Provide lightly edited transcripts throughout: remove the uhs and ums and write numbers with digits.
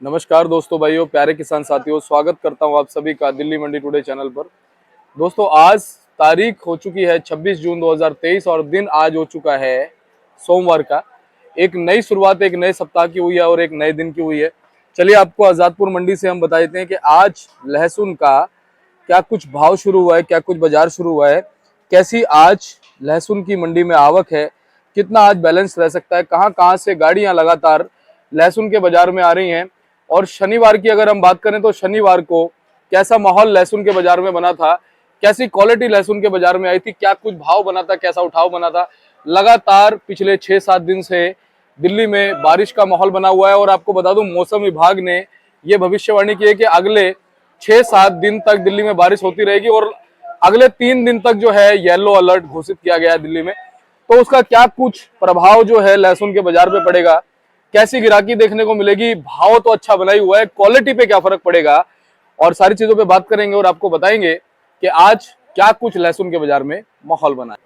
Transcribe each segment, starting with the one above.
नमस्कार दोस्तों, भाइयों, प्यारे किसान साथियों, स्वागत करता हूं आप सभी का दिल्ली मंडी टुडे चैनल पर। दोस्तों, आज तारीख हो चुकी है 26 जून 2023 और दिन आज हो चुका है सोमवार का। एक नई शुरुआत एक नए सप्ताह की हुई है और एक नए दिन की हुई है। चलिए आपको आजादपुर मंडी से हम बता देते हैं कि आज लहसुन का क्या कुछ भाव शुरू हुआ है, क्या कुछ बाजार शुरू हुआ है, कैसी आज लहसुन की मंडी में आवक है, कितना आज बैलेंस रह सकता है, कहां कहां से गाड़ियां लगातार लहसुन के बाजार में आ रही हैं। और शनिवार की अगर हम बात करें तो शनिवार को कैसा माहौल लहसुन के बाजार में बना था, कैसी क्वालिटी लहसुन के बाजार में आई थी, क्या कुछ भाव बना था, कैसा उठाव बना था। लगातार पिछले 6-7 दिन से दिल्ली में बारिश का माहौल बना हुआ है और आपको बता दूं मौसम विभाग ने ये भविष्यवाणी की है कि अगले 6-7 दिन तक दिल्ली में बारिश होती रहेगी और अगले 3 दिन तक जो है येलो अलर्ट घोषित किया गया है दिल्ली में। तो उसका क्या कुछ प्रभाव जो है लहसुन के बाजार पे पड़ेगा, कैसी गिराकी देखने को मिलेगी, भाव तो अच्छा बना ही हुआ है, क्वालिटी पे क्या फर्क पड़ेगा, और सारी चीजों पे बात करेंगे और आपको बताएंगे कि आज क्या कुछ लहसुन के बाजार में माहौल बना है।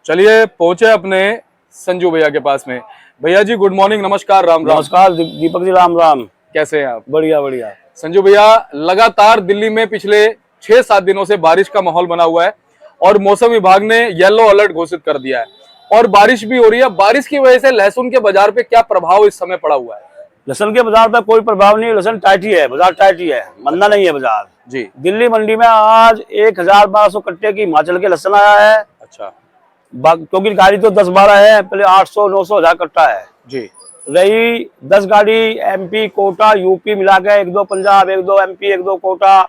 चलिए पहुंचे अपने संजू भैया के पास में। भैया जी गुड मॉर्निंग, नमस्कार, राम राम। नमस्कार दीपक जी, राम राम। कैसे हैं आप? बढ़िया बढ़िया। संजू भैया, लगातार दिल्ली में पिछले 6-7 दिनों से बारिश का माहौल बना हुआ है और मौसम विभाग ने येलो अलर्ट घोषित कर दिया है और बारिश भी हो रही है। बारिश की वजह से लहसुन के बाजार पे क्या प्रभाव इस समय पड़ा हुआ है? लहसुन के बाजार पर कोई प्रभाव नहीं है, लहसुन टाइट ही है, बाजार टाइट ही है, मंदा नहीं है बाजार जी। दिल्ली मंडी में आज 1000-1200 कट्टे की हिमाचल के लहसुन आया है। अच्छा। क्योंकि गाड़ी तो 10-12 है, पहले 800-900 कट्टा है जी। रही 10 गाड़ी एमपी कोटा यूपी मिला के, 1-2 पंजाब, 1-2 एमपी, 1-2 कोटा,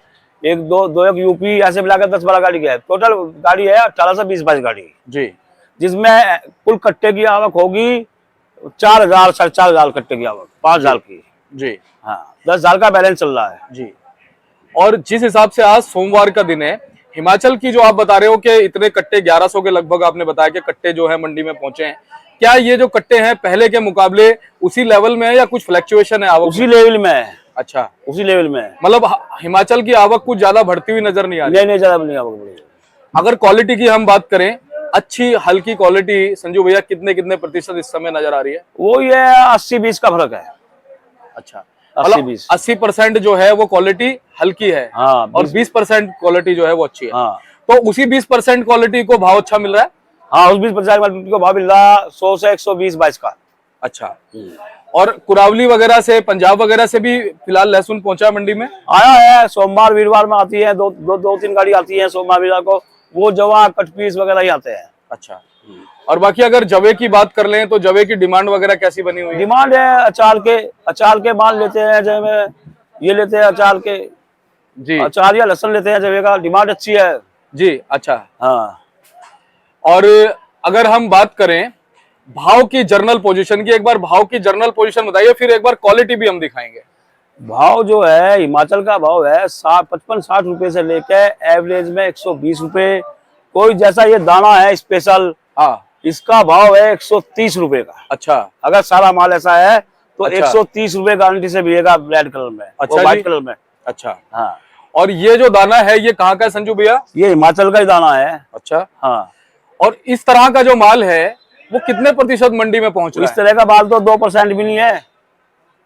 1 यूपी, ऐसे मिलाकर 10-12 गाड़ी के टोटल गाड़ी है 18 से 20-22 गाड़ी जी। जिसमें कुल कट्टे की आवक होगी 4000 4,500 कट्टे की आवक, 5,000 की। जी। हाँ, 10,000 का बैलेंस चल रहा है जी। और जिस हिसाब से आज सोमवार का दिन है, हिमाचल की जो आप बता रहे हो कि इतने कट्टे 1100 के लगभग आपने बताया कि कट्टे जो है मंडी में पहुंचे हैं, क्या ये जो कट्टे हैं पहले के मुकाबले उसी लेवल में है या कुछ फ्लक्चुएशन है आवक? उसी लेवल में है। अच्छा, उसी लेवल में है, मतलब हिमाचल की आवक कुछ ज्यादा बढ़ती हुई नजर नहीं आ रही? नहीं ज्यादा नहीं आवक बढ़ी। अगर क्वालिटी की हम बात करें, अच्छी हल्की क्वालिटी संजू भैया कितने प्रतिशत इस समय नजर आ रही है? वो ये 80-20 का फर्क है। अच्छा, 80-20 80% जो है वो क्वालिटी हल्की है। हाँ, और 20% क्वालिटी जो है वो अच्छी है। हाँ। तो उसी 20% क्वालिटी को भाव अच्छा मिल रहा है? हाँ, उस 20% को भाव मिल रहा 100 से 120-22 का। अच्छा। और कुरावली वगैरह से, पंजाब वगैरह से भी फिलहाल लहसुन पहुंचा मंडी में? आया है, सोमवार वीरवार में आती है, 2-3 गाड़ी आती है सोमवार वीरवार को, वो जवा कट पीस वगैरह ही आते हैं। अच्छा। और बाकी अगर जवे की बात कर लें तो जवे की डिमांड वगैरह कैसी बनी हुई है? डिमांड है अचार के माल लेते हैं, जैसे ये लेते हैं अचार के जी। अचार या लहसुन लेते हैं, जवे का डिमांड अच्छी है जी। अच्छा। हाँ। और अगर हम बात करें भाव की जर्नल पोजीशन की, एक बार भाव की जर्नल पोजीशन बताइए, फिर एक बार क्वालिटी भी हम दिखाएंगे। भाव जो है हिमाचल का भाव है 55-60 रुपए से लेकर एवरेज में 120 रुपए। कोई जैसा ये दाना है स्पेशल, हाँ, इसका भाव है 130 रुपए का। अच्छा। अगर सारा माल ऐसा है तो अच्छा। 130 रुपए गारंटी से मिलेगा, रेड कलर में, अच्छा, व्हाइट कलर में। अच्छा। हाँ। और ये जो दाना है ये कहाँ का है संजू भैया? ये हिमाचल का ही दाना है। अच्छा। हाँ। और इस तरह का जो माल है वो कितने प्रतिशत मंडी में पहुंच रहा इस तरह का माल तो 2% भी नहीं है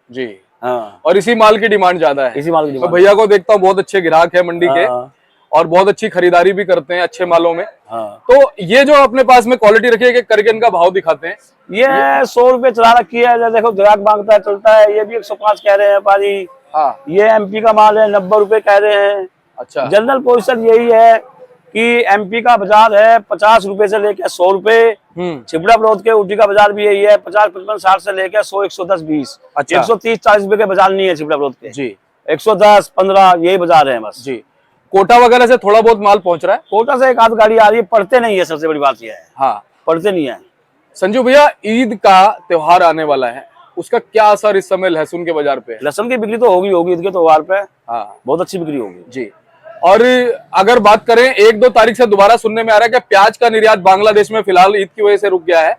जी। हाँ। और इसी माल की डिमांड ज्यादा है। इसी माल की तो डिमांड। भैया को देखता हूँ बहुत अच्छे ग्राहक है मंडी के हाँ। और बहुत अच्छी खरीदारी भी करते हैं अच्छे मालों में। हाँ। तो ये जो अपने पास में क्वालिटी रखी है करके इनका भाव दिखाते हैं। ये 100 रुपए चला रखी है, देखो ग्राहक मांगता है चलता है। ये भी 105 कह रहे हैं पाजी। हाँ। ये एमपी का माल है, 90 रुपए कह रहे हैं। अच्छा। जनरल पोजीशन यही है कि एमपी का बाजार है 50 रुपए से लेकर 100 रुपए। छिबड़ा बड़ौद के ऊटी का बाजार भी यही है, 50, 55, 60 से लेकर 100, 110, 20। अच्छा। 130, 40 रुपए के बाजार नहीं है छिबड़ा बड़ौद के जी। 110, 15 यही बाजार है बस। जी। कोटा वगैरह से थोड़ा बहुत माल पहुंच रहा है। कोटा से एक आध गाड़ी आ रही है, पढ़ते नहीं है, सबसे बड़ी बात यह है। हाँ, पढ़ते नहीं है। संजू भैया, ईद का त्योहार आने वाला है, उसका क्या असर इस समय लहसुन के बाजार पे है? लहसुन की बिक्री तो होगी ईद के त्योहार पे। हाँ, बहुत अच्छी बिक्री होगी जी। और अगर बात करें 1-2 तारीख से दोबारा सुनने में आ रहा है कि प्याज का निर्यात बांग्लादेश में फिलहाल ईद की वजह से रुक गया है,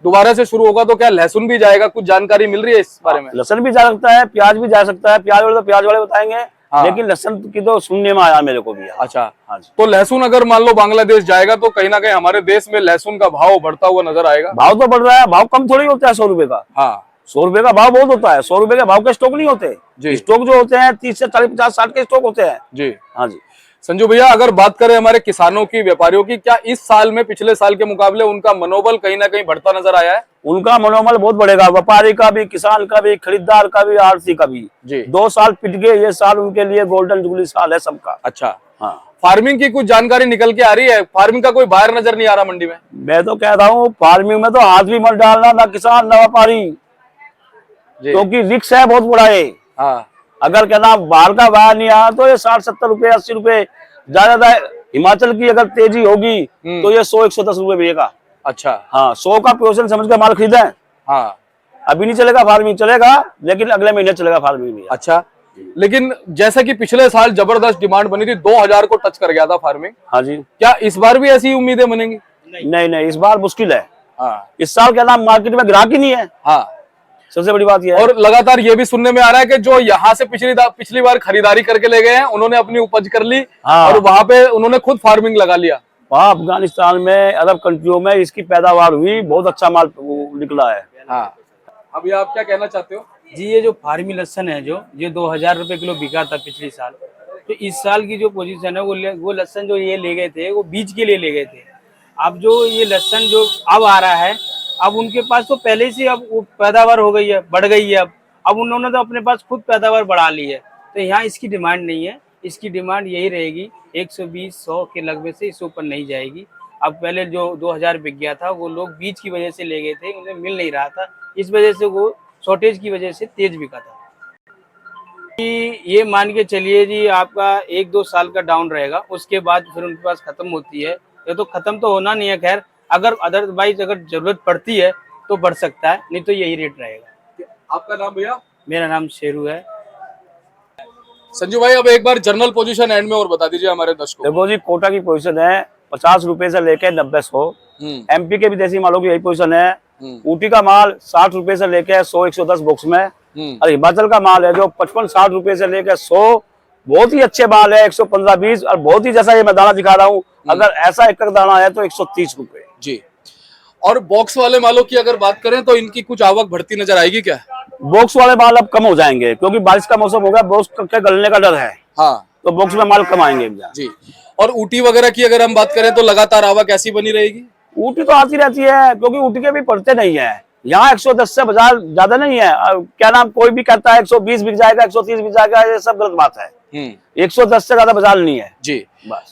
दोबारा से शुरू होगा, तो क्या लहसुन भी जाएगा? कुछ जानकारी मिल रही है इस बारे में? लहसुन भी जा सकता है, प्याज भी जा सकता है। प्याज वाले तो प्याज वाले बताएंगे। हाँ। लेकिन लहसुन की तो सुनने में आया मेरे को भी। अच्छा। हाँ जी। तो लहसुन अगर मान लो बांग्लादेश जाएगा तो कहीं ना कहीं हमारे देश में लहसुन का भाव बढ़ता हुआ नजर आएगा। भाव तो बढ़ रहा है, भाव कम थोड़ी होता है 100 रुपए का। हाँ, 100 रुपए का भाव बहुत होता है। 100 रुपए के भाव के स्टॉक नहीं होते जी। स्टॉक जो होते हैं 30 से 40, 50, 60 के स्टॉक होते हैं जी। हाँ जी। संजू भैया, अगर बात करें हमारे किसानों की, व्यापारियों की, क्या इस साल में पिछले साल के मुकाबले उनका मनोबल कहीं ना कहीं बढ़ता नजर आया है? उनका मनोबल बहुत बढ़ेगा, व्यापारी का भी, किसान का भी, खरीदार का भी, आरती का भी जी। 2 साल पिट गए, ये साल उनके लिए गोल्डन जुबली साल है सबका। अच्छा। हाँ, फार्मिंग की कुछ जानकारी निकल के आ रही है? फार्मिंग का कोई बाहर नजर नहीं आ रहा मंडी में। मैं तो कहता हूँ फार्मिंग में तो हाथ भी मत डालना, ना किसान ना व्यापारी, क्योंकि रिक्स है बहुत बड़ा है। हाँ। अगर कहना बाहर का बाहर नहीं आया तो ये 60-70 रुपए, 80 रुपए ज्यादा। हिमाचल की अगर तेजी होगी तो ये 100-110 रुपए मिलेगा। अच्छा। हाँ, 100 का पोजीशन समझ के माल खरीदे। हाँ, अभी नहीं चलेगा फार्मिंग, चलेगा लेकिन अगले महीने चलेगा फार्मिंग भी। अच्छा। लेकिन जैसा कि पिछले साल जबरदस्त डिमांड बनी थी, 2000 को टच कर गया था फार्मिंग। हाँ जी। क्या इस बार भी ऐसी उम्मीदें बनेंगी? नहीं, इस बार मुश्किल है। हाँ। इस साल क्या नाम मार्केट में ग्राहक ही नहीं है। हाँ, सबसे बड़ी बात यह है। और लगातार ये भी सुनने में आ रहा है कि जो यहाँ से पिछली बार खरीदारी करके ले गए हैं, उन्होंने अपनी उपज कर ली। हाँ। और वहां पे उन्होंने खुद फार्मिंग लगा लिया। वहाँ अफगानिस्तान में, अरब कंट्रियों में इसकी पैदावार हुई, बहुत अच्छा माल निकला है। हाँ। अभी आप क्या कहना चाहते हो? जी, ये जो फार्मी लहसन है जो 2000 रुपए किलो बिका था पिछले साल, तो इस साल की जो पोजीशन है वो लहसन जो ये ले गए थे वो बीज के लिए ले गए थे। अब जो ये लहसन जो अब आ रहा है, अब उनके पास तो पहले से अब वो पैदावार हो गई है, बढ़ गई है। अब उन्होंने तो अपने पास खुद पैदावार बढ़ा ली है, तो यहाँ इसकी डिमांड नहीं है। इसकी डिमांड यही रहेगी 120-100 के लगभग से, इससे ऊपर नहीं जाएगी। अब पहले जो 2000 बिक गया था वो लोग बीज की वजह से ले गए थे, उन्हें मिल नहीं रहा था, इस वजह से वो शॉर्टेज की वजह से तेज बिका था। कि ये मान के चलिए जी, आपका 1-2 साल का डाउन रहेगा, उसके बाद फिर उनके पास खत्म होती है। ये तो खत्म तो होना नहीं है, खैर अगर अदरवाइज अगर जरूरत पड़ती है तो बढ़ सकता है, नहीं तो यही रेट रहेगा। आपका नाम भैया? मेरा नाम शेरू है। संजू भाई, अब एक बार जनरल पोजीशन एंड में और बता दीजिए हमारे दर्शकों को। देखो जी, कोटा की पोजीशन है 50 रुपए से लेके 90-100। एमपी के विदेशी मालों की यही पोजीशन है। ऊटी का माल 60 रुपए से लेके 100-110 बॉक्स में। और हिमाचल का माल है जो 55-60 रुपए से लेकर 100, बहुत ही अच्छे माल है 115-20। और बहुत ही, जैसा ये मैं दाना दिखा रहा हूँ, अगर ऐसा एक दाना है तो 130 रुपए जी। और बॉक्स वाले मालों की अगर बात करें तो इनकी कुछ आवक बढ़ती नजर आएगी क्या? बॉक्स वाले माल अब कम हो जाएंगे क्योंकि बारिश का मौसम होगा, बॉक्स के गलने का डर है। हाँ, तो बॉक्स में माल कम आएंगे जी। और ऊटी वगैरह की अगर हम बात करें तो लगातार आवक ऐसी बनी रहेगी? ऊटी तो आती रहती है क्योंकि ऊटी के भी पड़ते नहीं है। यहाँ 110 से बाजार ज्यादा नहीं है। क्या नाम, कोई भी कहता है 120 बिक जाएगा, 130 बिक जाएगा, ये सब गलत बात है। 110 से ज्यादा बाजार नहीं है जी।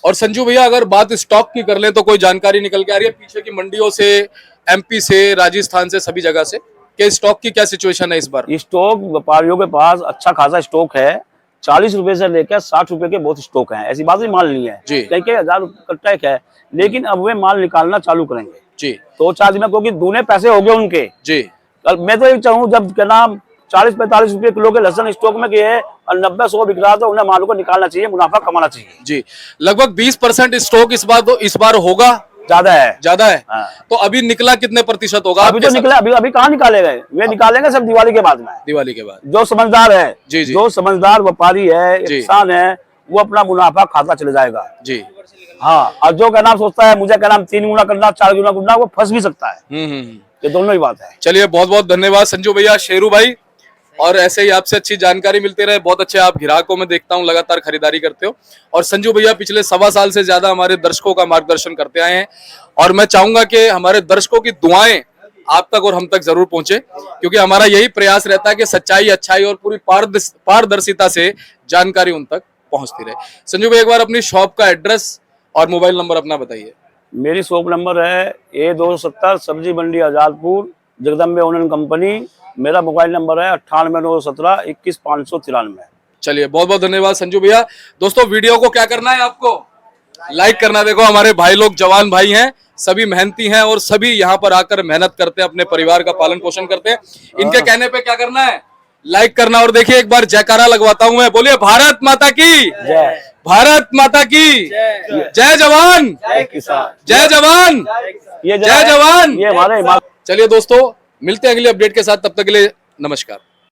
और संजू भैया, अगर बात स्टॉक की कर लें तो कोई जानकारी निकल के आ रही है पीछे की मंडियों से, एमपी से, राजस्थान से, सभी जगह से, कि स्टॉक की क्या सिचुएशन है इस बार? स्टॉक व्यापारियों के पास अच्छा खासा स्टॉक है। 40 रुपए से लेकर 60 रुपए के बहुत स्टॉक है, ऐसी बात नहीं माल नहीं है। कई 1000 कट्टा है, लेकिन अब वे माल निकालना चालू करेंगे जी। तो 4 दिन में, क्योंकि दूने पैसे हो गए उनके जी। मैं तो ये चाहूँ, जब क्या नाम 40-45 रुपए किलो के लहसन स्टॉक में गए और 90-100 बिक रहा, तो उन्हें माल को निकालना चाहिए, मुनाफा कमाना चाहिए जी। लगभग 20% स्टॉक इस बार होगा। ज्यादा है। हाँ। तो अभी निकला कितने प्रतिशत होगा? अभी तो निकला, अभी कहाँ निकाले गए, वे निकालेंगे सब दिवाली के बाद में। दिवाली के बाद जो समझदार है जी। जो समझदार व्यापारी है, किसान है, वो अपना मुनाफा खाता चले जाएगा जी। हाँ, और जो क्या नाम सोचता है मुझे क्या नाम 3 गुना करना, 4 गुना करना, वो फंस भी सकता है। ये दोनों ही बात है। चलिए, बहुत बहुत धन्यवाद संजू भैया, शेरू भाई, और ऐसे ही आपसे अच्छी जानकारी मिलती रहे। बहुत अच्छे आप ग्राहकों में देखता हूँ लगातार खरीदारी करते हो। और संजू भैया पिछले 1.25 साल से ज्यादा हमारे दर्शकों का मार्गदर्शन करते आए हैं, और मैं चाहूंगा कि हमारे दर्शकों की दुआएं आप तक और हम तक जरूर पहुंचे, क्योंकि हमारा यही प्रयास रहता है कि सच्चाई, अच्छाई और पूरी पारदर्शिता से जानकारी उन तक पहुंचती रहे। संजू भाई, एक बार अपनी शॉप का एड्रेस और मोबाइल नंबर अपना बताइए। मेरी शॉप नंबर है A270 सब्जी मंडी आजादपुर, जगदम्बे ओनन कंपनी। मेरा मोबाइल नंबर है 9891 21593। चलिए, बहुत बहुत धन्यवाद संजू भैया। दोस्तों, वीडियो को क्या करना है आपको? लाइक करना। देखो, हमारे भाई लोग जवान भाई हैं, सभी मेहनती हैं और सभी यहाँ पर आकर मेहनत करते हैं, अपने परिवार का पालन पोषण करते हैं। इनके कहने पे क्या करना है? लाइक करना। और देखिए, एक बार जयकारा लगवाता हूं मैं, बोलिए भारत माता की जय। भारत माता की जय। जवान जय किसान, जय जवान जय जवान। ये हमारे। चलिए दोस्तों, मिलते हैं अगली अपडेट के साथ, तब तक के लिए नमस्कार।